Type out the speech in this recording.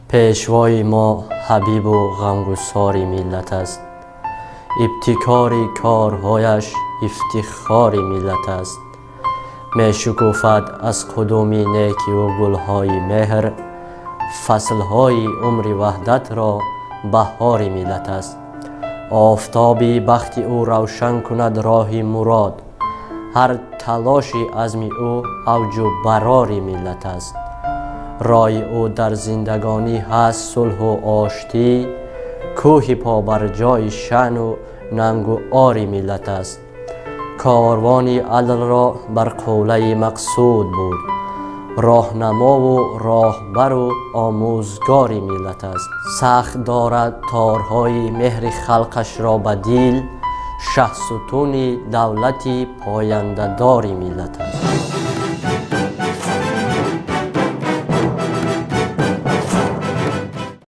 پیشوای ما حبیب و غمگسار ملت است. ابتکار کارهایش افتخار ملت است. می شکوفد از قدوم نیکی و گلهای مهر، فصلهای عمر وحدت را بهار ملت است. آفتابی بخت او روشن کند راه مراد، هر تلاش عزم او اوج و برار ملت است. رای او در زندگانی هست صلح و آشتی، کوه پا بر جای شأن و ننگ و عار ملت است. کاروان عدل را بر قوله مقصود بود، راهنما و راهبر و آموزگار ملت است. سخت دارد تارهای مهر خلقش را بدیل، شه ستون دولتی پاینده دار ملت است.